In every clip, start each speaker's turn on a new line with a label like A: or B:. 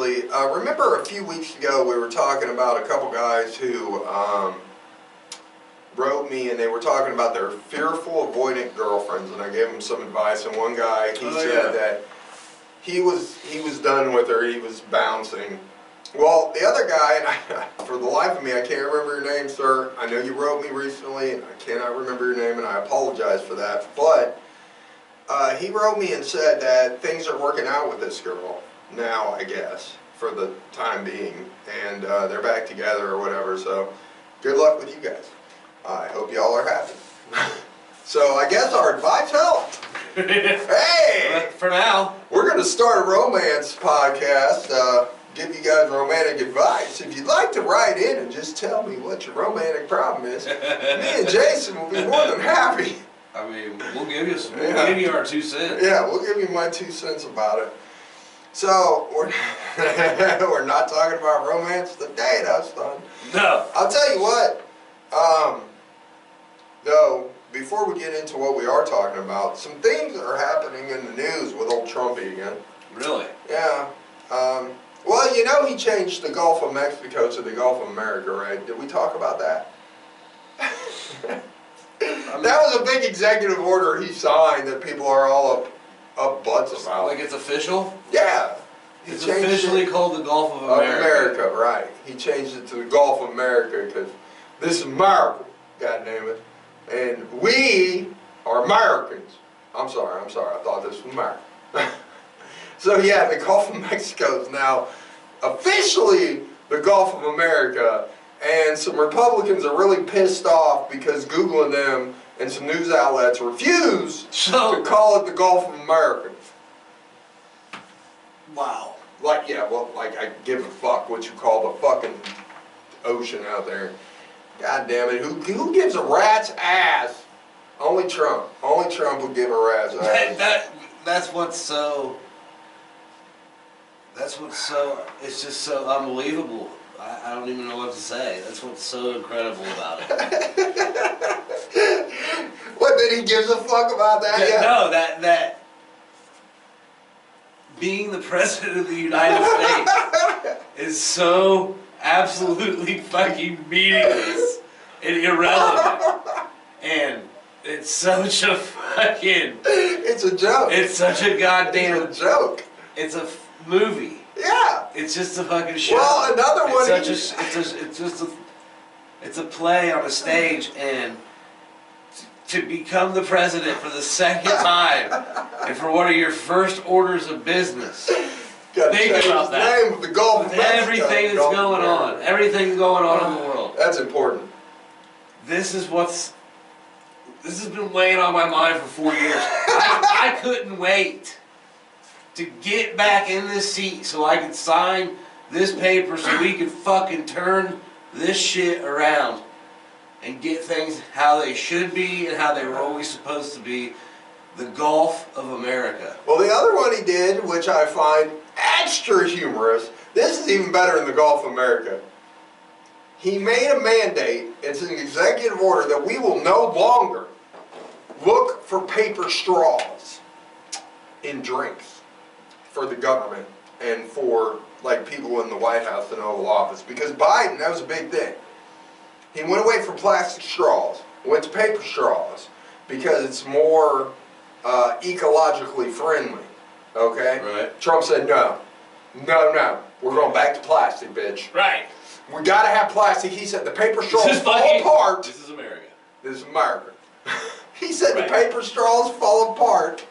A: actually. Remember a few weeks ago we were talking about a couple guys who wrote me, and they were talking about their fearful, avoidant girlfriends, and I gave them some advice. And one guy, he said that he was done with her. He was bouncing. Well, the other guy, and for the life of me, I can't remember your name, sir. I know you wrote me recently, and I cannot remember your name, and I apologize for that. But he wrote me and said that things are working out with this girl now, I guess, for the time being, and they're back together or whatever. So, good luck with you guys. I hope y'all are happy. So I guess our advice helped. Hey!
B: For now.
A: We're going to start a romance podcast, give you guys romantic advice. If you'd like to write in and just tell me what your romantic problem is, me and Jason will be more than happy.
B: I mean, we'll give you some, we'll give you our 2 cents.
A: Yeah, we'll give you my 2 cents about it. So, we're not talking about romance today, that's fun.
B: No.
A: I'll tell you what, though, before we get into what we are talking about, some things are happening in the news with old Trumpy again.
B: Really?
A: Yeah. Well, you know he changed the Gulf of Mexico to the Gulf of America, right? Did we talk about that? That was a big executive order he signed that people are all up butts about.
B: Like it's official?
A: Yeah.
B: It's officially called the Gulf of America.
A: America, right. He changed it to the Gulf of America because this is America, goddammit. And we are Americans. I'm sorry, I thought this was America. So yeah, the Gulf of Mexico is now officially the Gulf of America, and some Republicans are really pissed off because Googling them and some news outlets refuse to call it the Gulf of America.
B: Wow.
A: Like, yeah, well, like I give a fuck what you call the fucking ocean out there. God damn it, who gives a rat's ass? Only Trump. Only Trump would give a rat's ass.
B: That's what's so, it's just so unbelievable. I don't even know what to say. That's what's so incredible about it.
A: What, that he gives a fuck about that?
B: No, that being the President of the United States is so absolutely fucking meaningless and irrelevant. And it's such a fucking...
A: It's a joke.
B: It's such a goddamn...
A: It's a joke.
B: It's a movie.
A: Yeah.
B: It's just a fucking show.
A: Well, another one...
B: It's a play on a stage, and to become the president for the second time, and for one of your first orders of business... Think about that.
A: Name of the Gulf of Mexico.
B: Everything that's going on. Everything going on in the world.
A: That's important.
B: This has been weighing on my mind for 4 years. I couldn't wait to get back in this seat so I could sign this paper so we could fucking turn this shit around and get things how they should be and how they were always supposed to be. The Gulf of America.
A: Well, the other one he did, which I find extra humorous, this is even better in the Gulf of America. He made a mandate, it's an executive order, that we will no longer look for paper straws in drinks for the government and for like people in the White House and Oval Office. Because Biden, that was a big thing. He went away from plastic straws, went to paper straws, because it's more ecologically friendly, okay?
B: Right.
A: Trump said no, we're going back to plastic, bitch.
B: Right.
A: We gotta have plastic. He said the paper straws fall apart.
B: This is America.
A: This is America. He said the paper straws fall apart,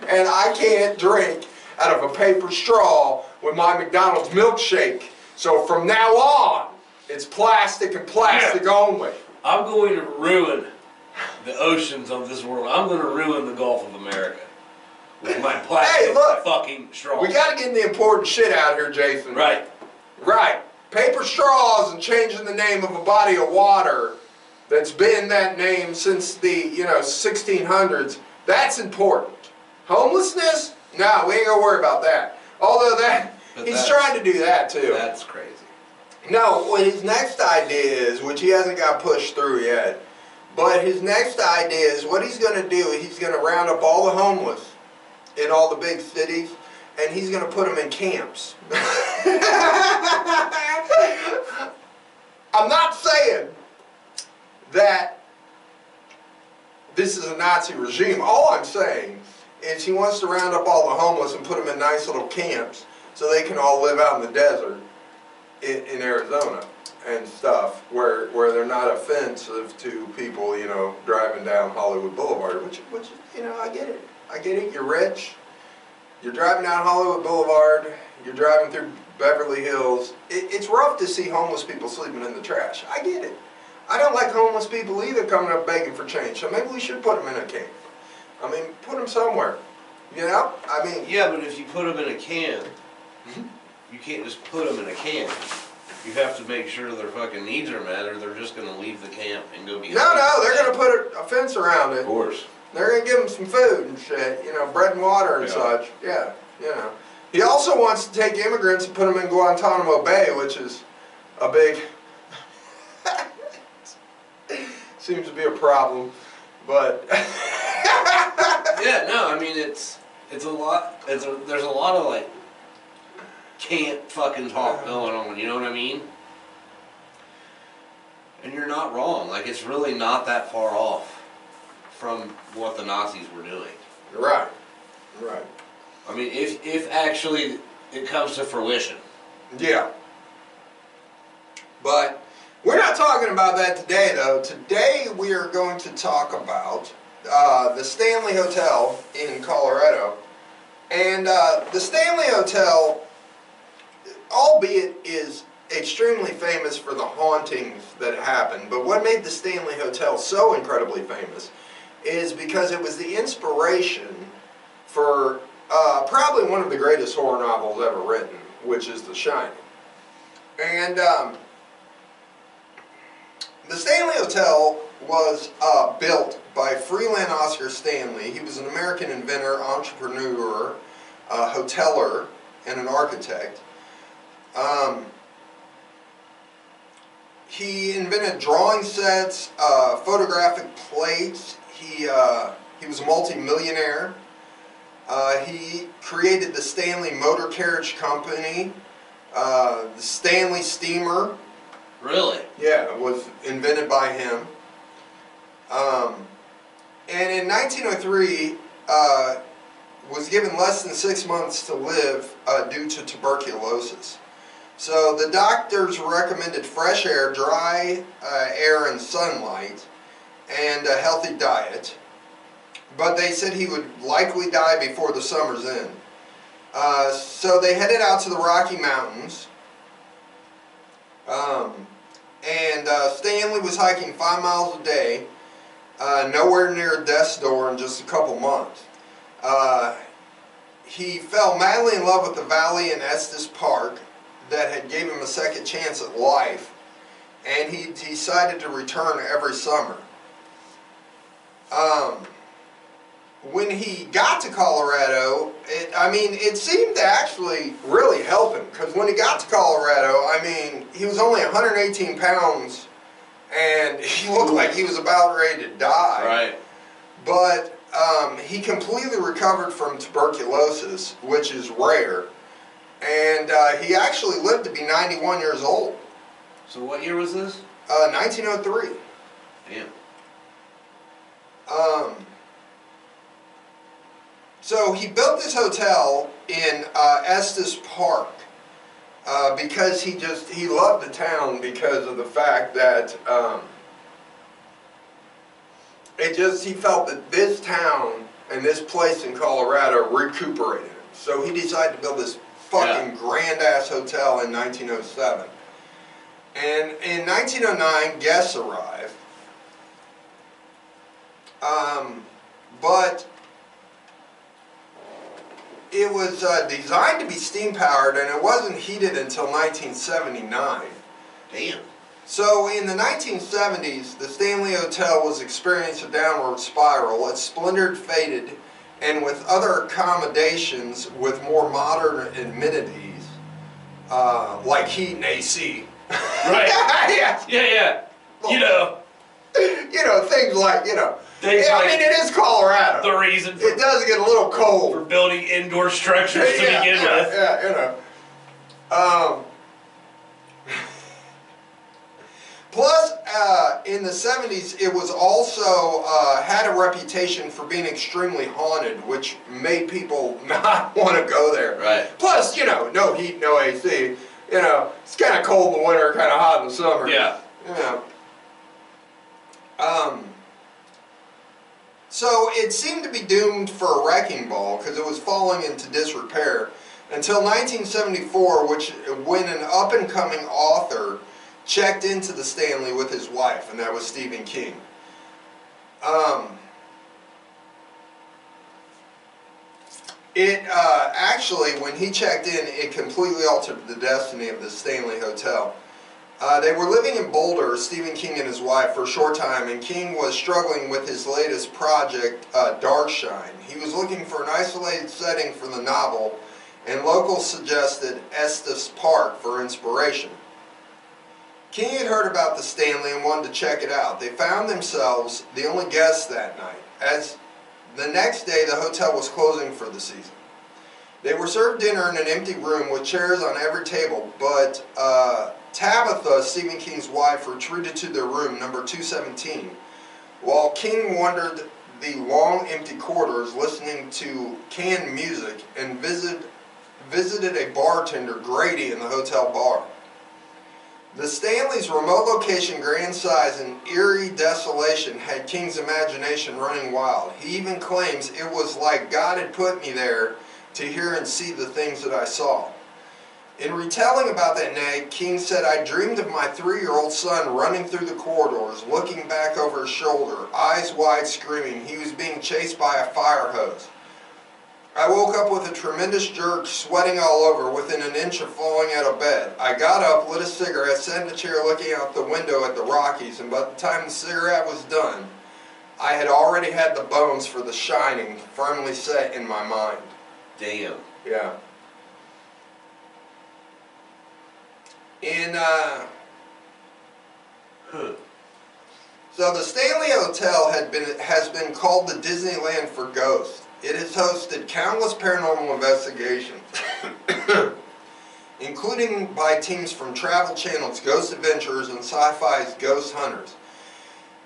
A: and I can't drink out of a paper straw with my McDonald's milkshake. So from now on, it's plastic and plastic only.
B: I'm going to ruin the oceans of this world. I'm going to ruin the Gulf of America with my plastic fucking straws.
A: We got to get the important shit out here, Jason.
B: Right.
A: Right. Paper straws and changing the name of a body of water that's been that name since the 1600s. That's important. Homelessness? No, we ain't gonna worry about that. Although he's trying to do that too.
B: That's crazy.
A: No, what his next idea is, which he hasn't got pushed through yet, but his next idea is what he's going to do, he's going to round up all the homeless in all the big cities, and he's going to put them in camps. I'm not saying that this is a Nazi regime. All I'm saying is he wants to round up all the homeless and put them in nice little camps so they can all live out in the desert in Arizona and stuff, where they're not offensive to people, you know, driving down Hollywood Boulevard, which you know, I get it. I get it. You're rich. You're driving down Hollywood Boulevard. You're driving through Beverly Hills. It's rough to see homeless people sleeping in the trash. I get it. I don't like homeless people either coming up begging for change. So maybe we should put them in a camp. I mean, put them somewhere. You know? I mean...
B: Yeah, but if you put them in a can, you can't just put them in a can. You have to make sure their fucking needs are met, or they're just going to leave the camp and go be...
A: No, they're going to put a fence around it.
B: Of course.
A: They're going to give them some food and shit, you know, bread and water and such. Yeah, you know. He also wants to take immigrants and put them in Guantanamo Bay, which is a big... seems to be a problem, but...
B: Yeah, no, I mean, it's a lot, there's a lot of, like, can't fucking talk going on, you know what I mean? And you're not wrong, like, it's really not that far off from what the Nazis were doing.
A: Right, right.
B: I mean, if actually it comes to fruition.
A: Yeah. But we're not talking about that today, though. Today we are going to talk about the Stanley Hotel in Colorado. And the Stanley Hotel, albeit, is extremely famous for the hauntings that happened, but what made the Stanley Hotel so incredibly famous is because it was the inspiration for probably one of the greatest horror novels ever written, which is The Shining. And the Stanley Hotel was built by Freeland Oscar Stanley. He was an American inventor, entrepreneur, hoteler, and an architect. He invented drawing sets, photographic plates. He was a multi-millionaire. He created the Stanley Motor Carriage Company, the Stanley Steamer.
B: Really?
A: Yeah, it was invented by him. And in 1903, was given less than 6 months to live due to tuberculosis. So the doctors recommended fresh air, dry air and sunlight, and a healthy diet. But they said he would likely die before the summer's end. So they headed out to the Rocky Mountains. And Stanley was hiking 5 miles a day, nowhere near death's door in just a couple months. He fell madly in love with the valley in Estes Park that had gave him a second chance at life, and he decided to return every summer. When he got to Colorado, it seemed to actually really help him, because when he got to Colorado, he was only 118 pounds, and he looked like he was about ready to die.
B: Right.
A: But he completely recovered from tuberculosis, which is rare, and he actually lived to be 91 years old.
B: So what year was this?
A: 1903.
B: Damn.
A: So he built this hotel in Estes Park because he loved the town because of the fact that he felt that this town and this place in Colorado recuperated him. So he decided to build this fucking grand-ass hotel in 1907. And in 1909, guests arrived. But it was designed to be steam-powered, and it wasn't heated until 1979.
B: Damn.
A: So in the 1970s, the Stanley Hotel was experiencing a downward spiral. It splintered, faded, and with other accommodations with more modern amenities, like heat and AC.
B: Right.
A: Yeah.
B: Yeah.
A: Things like, it is Colorado.
B: The reason
A: it does get a little cold.
B: For building indoor structures to begin with.
A: Yeah. Plus, in the 70s, it was also had a reputation for being extremely haunted, which made people not want to go there.
B: Right.
A: Plus, you know, no heat, no AC. You know, it's kind of cold in the winter, kind of hot in the summer.
B: Yeah.
A: You know. So it seemed to be doomed for a wrecking ball because it was falling into disrepair until 1974, when an up-and-coming author checked into the Stanley with his wife, and that was Stephen King. Actually, when he checked in, it completely altered the destiny of the Stanley Hotel. They were living in Boulder, Stephen King and his wife, for a short time, and King was struggling with his latest project, Darkshine. He was looking for an isolated setting for the novel, and locals suggested Estes Park for inspiration. King had heard about the Stanley and wanted to check it out. They found themselves the only guests that night, as the next day the hotel was closing for the season. They were served dinner in an empty room with chairs on every table, but Tabitha, Stephen King's wife, retreated to their room, number 217, while King wandered the long empty corridors listening to canned music and visited a bartender, Grady, in the hotel bar. The Stanley's remote location, grand size, and eerie desolation had King's imagination running wild. He even claims it was like God had put me there to hear and see the things that I saw. In retelling about that night, King said, I dreamed of my 3-year-old son running through the corridors, looking back over his shoulder, eyes wide, screaming. He was being chased by a fire hose. I woke up with a tremendous jerk, sweating all over, within an inch of falling out of bed. I got up, lit a cigarette, sat in a chair looking out the window at the Rockies, and by the time the cigarette was done, I had already had the bones for The Shining firmly set in my mind.
B: Damn.
A: Yeah. So the Stanley Hotel has been called the Disneyland for ghosts. It has hosted countless paranormal investigations, including by teams from Travel Channel's Ghost Adventurers and Sci-Fi's Ghost Hunters.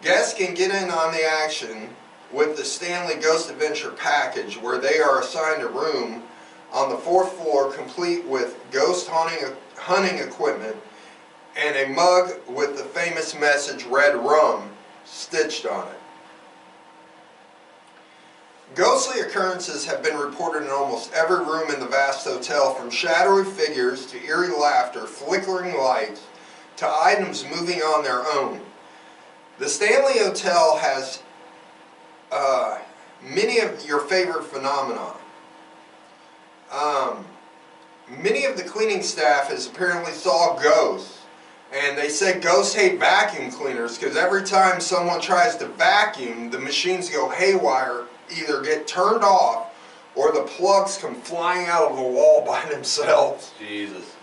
A: Guests can get in on the action with the Stanley Ghost Adventure package, where they are assigned a room on the 4th floor complete with ghost hunting equipment and a mug with the famous message "Red Rum" stitched on it. Ghostly occurrences have been reported in almost every room in the vast hotel, from shadowy figures to eerie laughter, flickering lights, to items moving on their own. The Stanley Hotel has many of your favorite phenomena. Many of the cleaning staff has apparently saw ghosts, and they said ghosts hate vacuum cleaners because every time someone tries to vacuum, the machines go haywire, either get turned off or the plugs come flying out of the wall by themselves.
B: Jesus.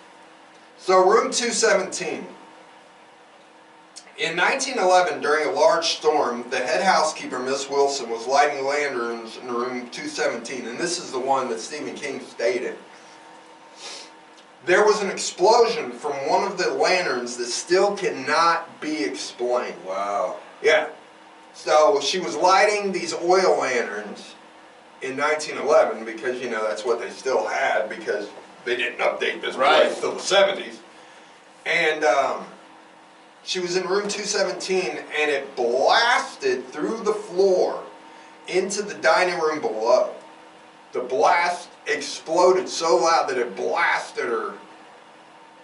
A: So room 217. In 1911, during a large storm, the head housekeeper, Miss Wilson, was lighting lanterns in room 217, and this is the one that Stephen King stayed in. There was an explosion from one of the lanterns that still cannot be explained.
B: Wow.
A: Yeah. So she was lighting these oil lanterns in 1911 because, you know, that's what they still had because they didn't update this place until the 70s. And she was in room 217, and it blasted through the floor into the dining room below. The blast exploded so loud that it blasted her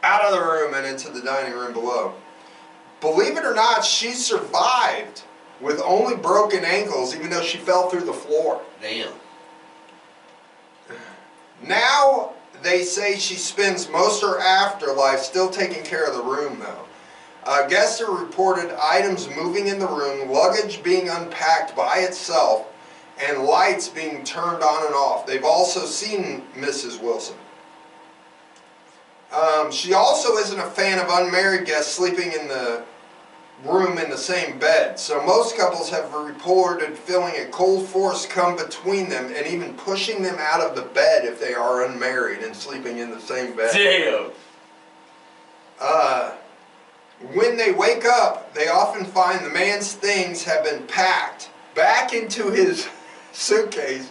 A: out of the room and into the dining room below. Believe it or not, she survived with only broken ankles, even though she fell through the floor.
B: Damn.
A: Now, they say she spends most of her afterlife still taking care of the room, though. Guests have reported items moving in the room, luggage being unpacked by itself, and lights being turned on and off. They've also seen Mrs. Wilson. She also isn't a fan of unmarried guests sleeping in the room in the same bed. So most couples have reported feeling a cold force come between them and even pushing them out of the bed if they are unmarried and sleeping in the same bed.
B: Damn.
A: When they wake up, they often find the man's things have been packed back into his suitcase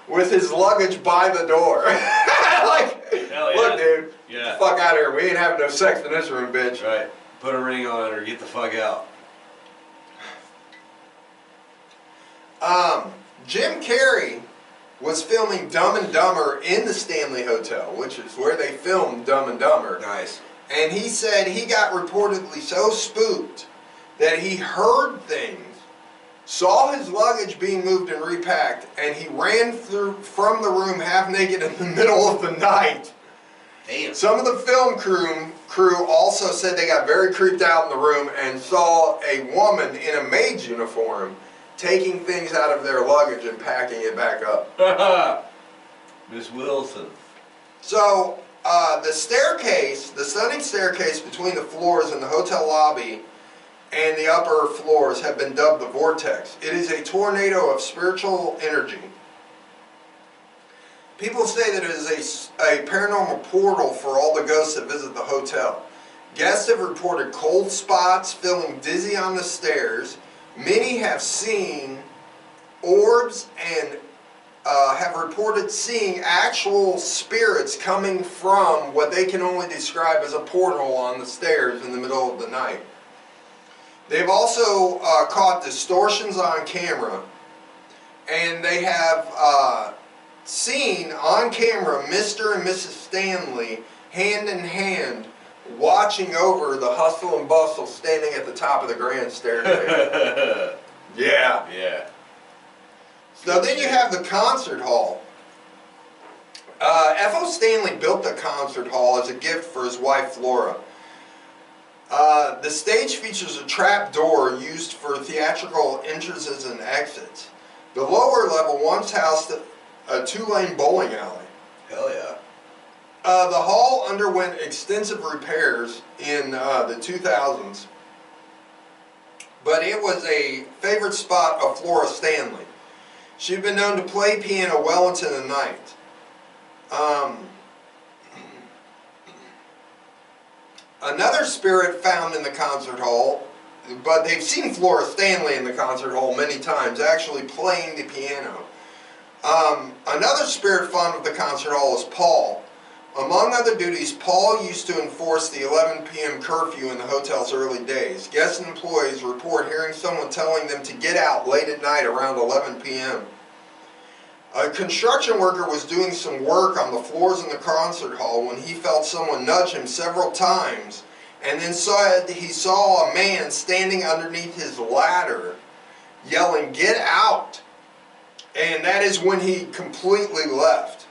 A: with his luggage by the door. Like,
B: hell yeah.
A: Look, dude,
B: yeah.
A: get the fuck out of here. We ain't having no sex in this room, bitch.
B: Right. Put a ring on it or get the fuck out.
A: Jim Carrey was filming Dumb and Dumber in the Stanley Hotel, which is where they filmed Dumb and Dumber.
B: Nice.
A: And he said he got reportedly so spooked that he heard things, saw his luggage being moved and repacked, and he ran from the room half naked in the middle of the night.
B: Damn.
A: Some of the film crew also said they got very creeped out in the room and saw a woman in a maid's uniform taking things out of their luggage and packing it back up.
B: Miss Wilson.
A: So, the staircase, the stunning staircase between the floors in the hotel lobby and the upper floors have been dubbed the Vortex. It is a tornado of spiritual energy. People say that it is a paranormal portal for all the ghosts that visit the hotel. Guests have reported cold spots, feeling dizzy on the stairs. Many have seen orbs and have reported seeing actual spirits coming from what they can only describe as a portal on the stairs in the middle of the night. They've also caught distortions on camera, and they have seen on camera Mr. and Mrs. Stanley hand in hand watching over the hustle and bustle standing at the top of the grand staircase. Yeah.
B: Yeah.
A: So then you have the concert hall. F.O. Stanley built the concert hall as a gift for his wife Flora. The stage features a trap door used for theatrical entrances and exits. The lower level once housed a 2-lane bowling alley.
B: Hell yeah.
A: The hall underwent extensive repairs in the 2000s, but it was a favorite spot of Flora Stanley. She'd been known to play piano well into the night. Another spirit found in the concert hall, but they've seen Flora Stanley in the concert hall many times, actually playing the piano. Another spirit found of the concert hall is Paul. Among other duties, Paul used to enforce the 11 p.m. curfew in the hotel's early days. Guests and employees report hearing someone telling them to get out late at night around 11 p.m. A construction worker was doing some work on the floors in the concert hall when he felt someone nudge him several times, and then he saw a man standing underneath his ladder yelling, "Get out!" And that is when he completely left.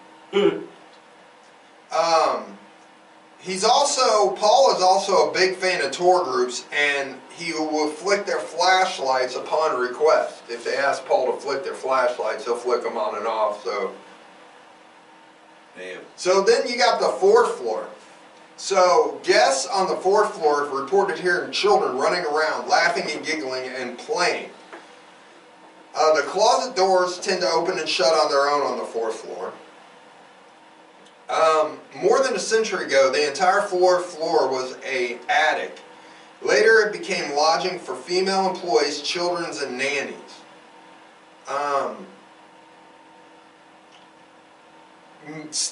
A: Paul is also a big fan of tour groups, and he will flick their flashlights upon request. If they ask Paul to flick their flashlights, he'll flick them on and off.
B: Damn.
A: So then you got the 4th floor. So guests on the 4th floor have reported hearing children running around, laughing and giggling and playing. The closet doors tend to open and shut on their own on the 4th floor. More than a century ago, the entire 4th floor was an attic. Later, it became lodging for female employees, children, and nannies.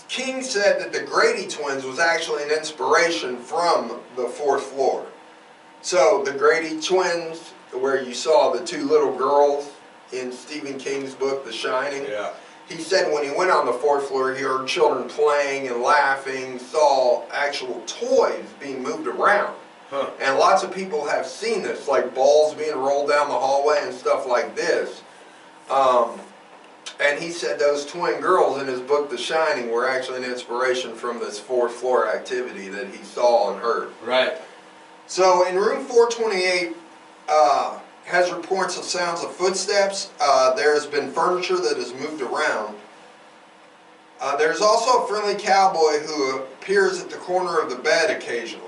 A: King said that the Grady twins was actually an inspiration from the 4th floor. So the Grady twins, where you saw the 2 little girls in Stephen King's book, The Shining.
B: Yeah.
A: He said when he went on the 4th floor, he heard children playing and laughing, saw actual toys being moved around.
B: Huh.
A: And lots of people have seen this, like balls being rolled down the hallway and stuff like this. And he said those twin girls in his book, The Shining, were actually an inspiration from this 4th floor activity that he saw and heard.
B: Right.
A: So in room 428, has reports of sounds of footsteps. There has been furniture that has moved around. There's also a friendly cowboy who appears at the corner of the bed occasionally.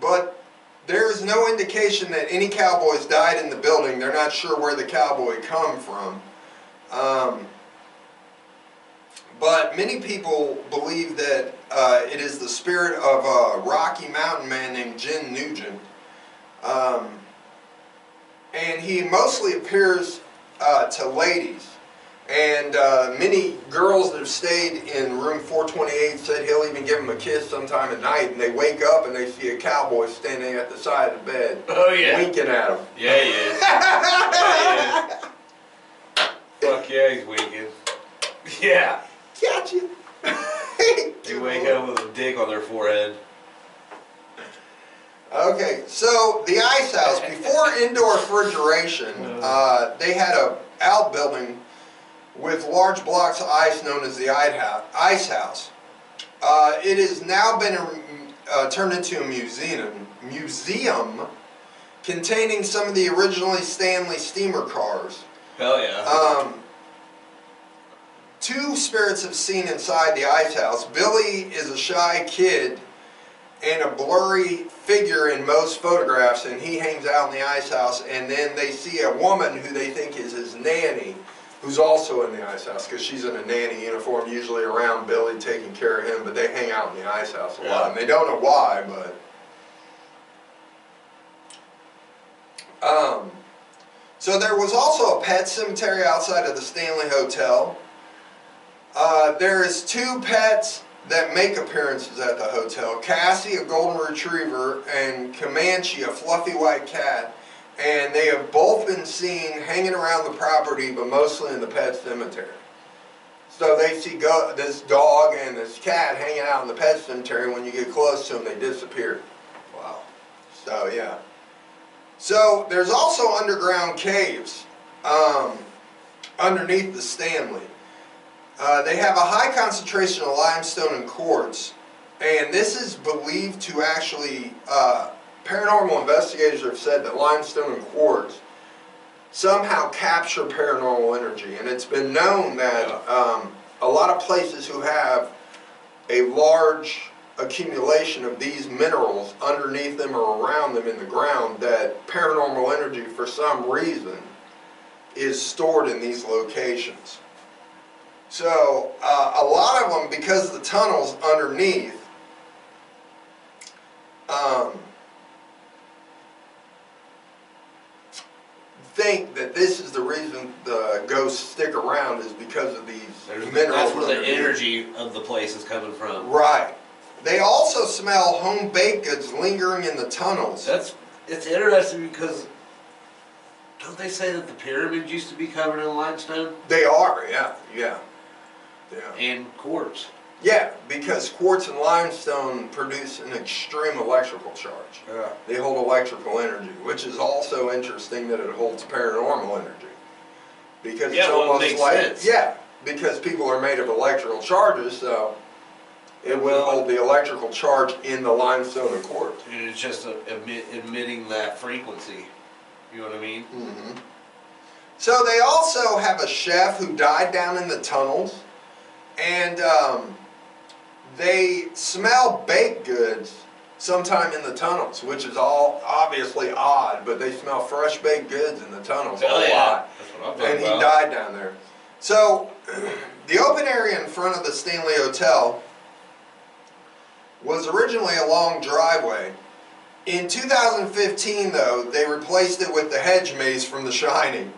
A: but there is no indication that any cowboys died in the building. They're not sure where the cowboy come from. But many people believe that it is the spirit of a Rocky Mountain man named Jim Nugent. And he mostly appears to ladies. And many girls that have stayed in room 428 said he'll even give them a kiss sometime at night, and they wake up and they see a cowboy standing at the side of the bed, winking at them.
B: Yeah, he is. Yeah, he is. Fuck yeah, he's winking. Yeah.
A: Gotcha.
B: They wake up with a dick on their forehead.
A: Okay, so the ice house, before indoor refrigeration, they had a outbuilding with large blocks of ice known as the ice house. It has now been turned into a museum containing some of the originally Stanley steamer cars.
B: Hell yeah.
A: Two spirits have seen inside the ice house. Billy is a shy kid and a blurry figure in most photographs, and he hangs out in the ice house, and then they see a woman who they think is his nanny, who's also in the ice house, because she's in a nanny uniform, usually around Billy, taking care of him, but they hang out in the ice house a lot, and they don't know why, but... So there was also a pet cemetery outside of the Stanley Hotel. There is two pets that make appearances at the hotel. Cassie, a golden retriever, and Comanche, a fluffy white cat. And they have both been seen hanging around the property, but mostly in the pet cemetery. So they see this dog and this cat hanging out in the pet cemetery. When you get close to them, they disappear. Wow. So, yeah. So, there's also underground caves underneath the Stanley. They have a high concentration of limestone and quartz, and this is believed to actually, paranormal investigators have said that limestone and quartz somehow capture paranormal energy, and it's been known that a lot of places who have a large accumulation of these minerals underneath them or around them in the ground, that paranormal energy for some reason is stored in these locations. So, a lot of them, because the tunnels underneath, think that this is the reason the ghosts stick around, is because of these minerals.
B: That's where the energy of the place is coming from.
A: Right. They also smell home baked goods lingering in the tunnels.
B: It's interesting because don't they say that the pyramids used to be covered in limestone?
A: They are, yeah.
B: And quartz.
A: Yeah, because quartz and limestone produce an extreme electrical charge.
B: Yeah.
A: They hold electrical energy, which is also interesting that it holds paranormal energy. Because it's almost like
B: sense.
A: Yeah, because people are made of electrical charges, so it will hold the electrical charge in the limestone and quartz.
B: And it's just emitting that frequency. You know what I mean?
A: Mm-hmm. So they also have a chef who died down in the tunnels, and they smell baked goods sometime in the tunnels, which is all obviously odd, but they smell fresh baked goods in the tunnels a lot.
B: That's what I'm talking
A: about. And he died down there. So the open area in front of the Stanley Hotel was originally a long driveway. In 2015, though, they replaced it with the hedge maze from The Shining.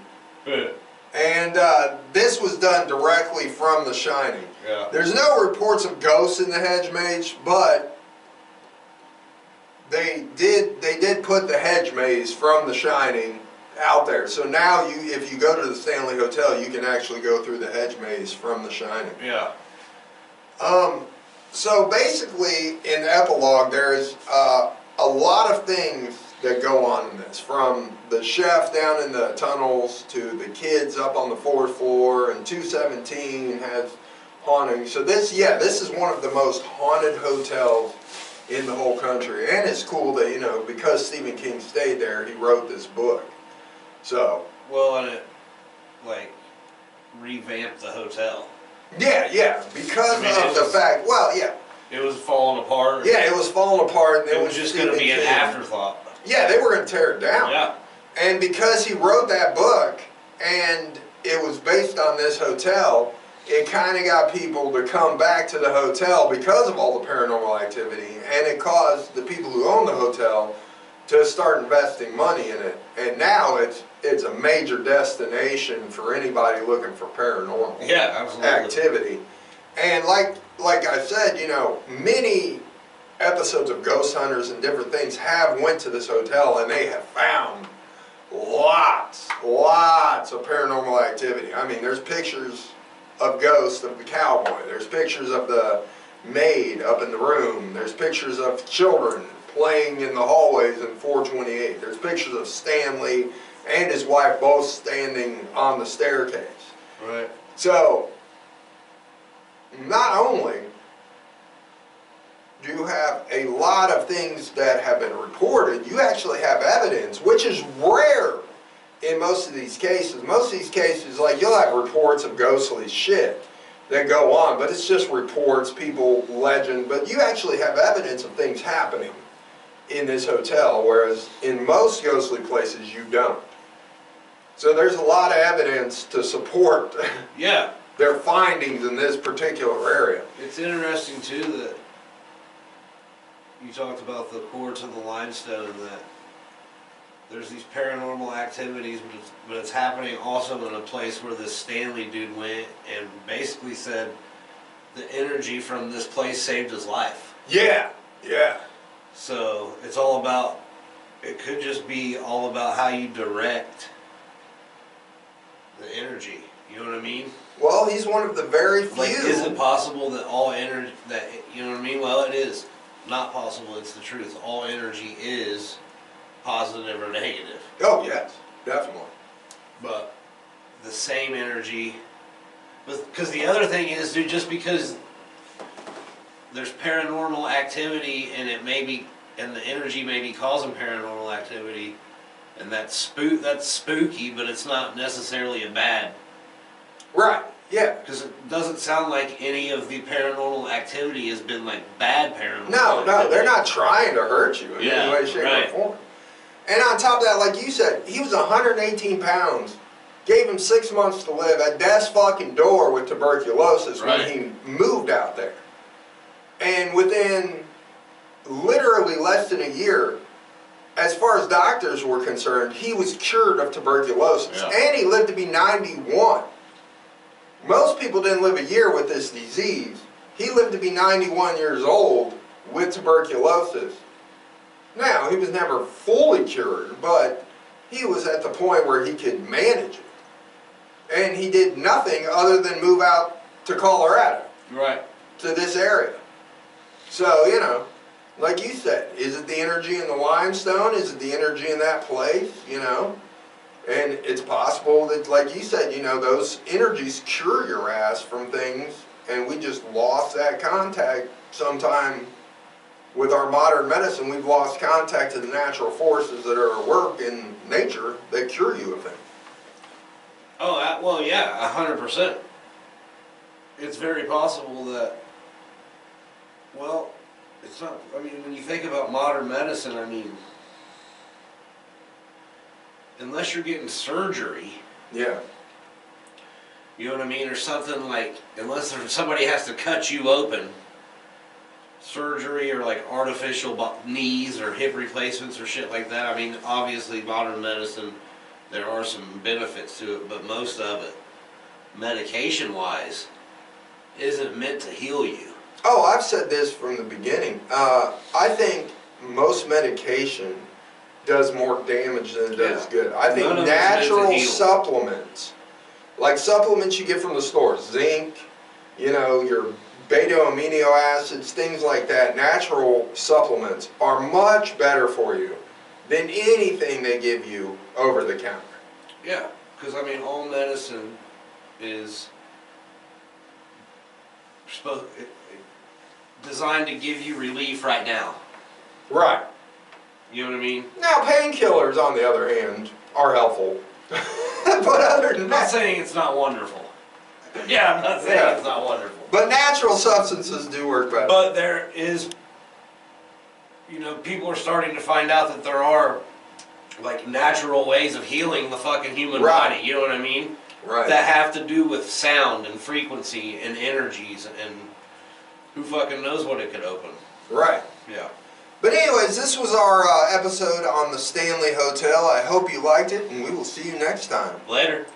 B: Yeah.
A: And this was done directly from The Shining.
B: Yeah.
A: There's no reports of ghosts in the hedge maze, but they did put the hedge maze from The Shining out there. So now if you go to the Stanley Hotel, you can actually go through the hedge maze from The Shining.
B: Yeah.
A: So basically, in the epilogue, there's a lot of things that go on in this, from the chef down in the tunnels to the kids up on the 4th floor, and 217 has haunting. So this is one of the most haunted hotels in the whole country, and it's cool that, you know, because Stephen King stayed there, he wrote this book. So
B: and it like revamped the hotel.
A: Yeah, because of the fact,
B: It was falling apart.
A: Yeah, it was falling apart. And
B: it was just going to be an afterthought.
A: Yeah, they were going to tear it down.
B: Yeah.
A: And because he wrote that book, and it was based on this hotel, it kind of got people to come back to the hotel because of all the paranormal activity, and it caused the people who own the hotel to start investing money in it. And now it's a major destination for anybody looking for paranormal activity. And like I said, you know, many episodes of Ghost Hunters and different things have went to this hotel, and they have found lots of paranormal activity. I mean, there's pictures of ghosts of the cowboy. There's pictures of the maid up in the room. There's pictures of children playing in the hallways in 428. There's pictures of Stanley and his wife both standing on the staircase.
B: Right.
A: So, not only do you have a lot of things that have been reported, you actually have evidence, which is rare in most of these cases. Most of these cases, like, you'll have reports of ghostly shit that go on, but it's just reports, people, legend, but you actually have evidence of things happening in this hotel, whereas in most ghostly places you don't. So there's a lot of evidence to support their findings in this particular area.
B: It's interesting too that you talked about the quartz and the limestone, that there's these paranormal activities, but it's happening also in a place where this Stanley dude went and basically said the energy from this place saved his life.
A: Yeah.
B: So it's all about, it could just be all about how you direct the energy. You know what I mean?
A: Well, he's one of the very few.
B: Like, is it possible that all energy, that, you know what I mean? Well, it is not possible. It's the truth. All energy is positive or negative.
A: Oh, yes, definitely.
B: But the same energy, because the other thing is, dude, just because there's paranormal activity and it may be, and the energy may be causing paranormal activity, and that's spooky, but it's not necessarily a bad.
A: Right. Yeah.
B: Because it doesn't sound like any of the paranormal activity has been like bad paranormal.
A: No, they're not trying to hurt you in any way, shape, or form. And on top of that, like you said, he was 118 pounds. Gave him 6 months to live at death's fucking door with tuberculosis when he moved out there. And within literally less than a year, as far as doctors were concerned, he was cured of tuberculosis.
B: Yeah.
A: And he lived to be 91. Most people didn't live a year with this disease. He lived to be 91 years old with tuberculosis. Now, he was never fully cured, but he was at the point where he could manage it. And he did nothing other than move out to Colorado.
B: Right.
A: To this area. So, you know, like you said, is it the energy in the limestone? Is it the energy in that place? You know? And it's possible that, like you said, you know, those energies cure your ass from things, and we just lost that contact sometime with our modern medicine. We've lost contact to the natural forces that are at work in nature that cure you of things.
B: Oh, well, yeah, 100%. It's very possible that, well, it's not, I mean, when you think about modern medicine, I mean, unless you're getting surgery.
A: Yeah.
B: You know what I mean? Or something like, unless somebody has to cut you open, surgery or like artificial knees or hip replacements or shit like that. I mean, obviously modern medicine, there are some benefits to it, but most of it, medication-wise, isn't meant to heal you.
A: Oh, I've said this from the beginning. I think most medication does more damage than it does good. I think natural supplements, like supplements you get from the store, zinc, you know, your beta-amino acids, things like that, natural supplements are much better for you than anything they give you over the counter.
B: Yeah, because I mean, all medicine is designed to give you relief right now.
A: Right.
B: You know what I mean?
A: Now, painkillers, on the other hand, are helpful. But other than
B: I'm
A: that,
B: not saying it's not wonderful. Yeah, I'm not saying it's not wonderful.
A: But natural substances do work better.
B: But there is, you know, people are starting to find out that there are, like, natural ways of healing the fucking human body, you know what I mean?
A: Right.
B: That have to do with sound and frequency and energies, and who fucking knows what it could open.
A: Right.
B: Yeah.
A: But anyways, this was our episode on the Stanley Hotel. I hope you liked it, and we will see you next time.
B: Later.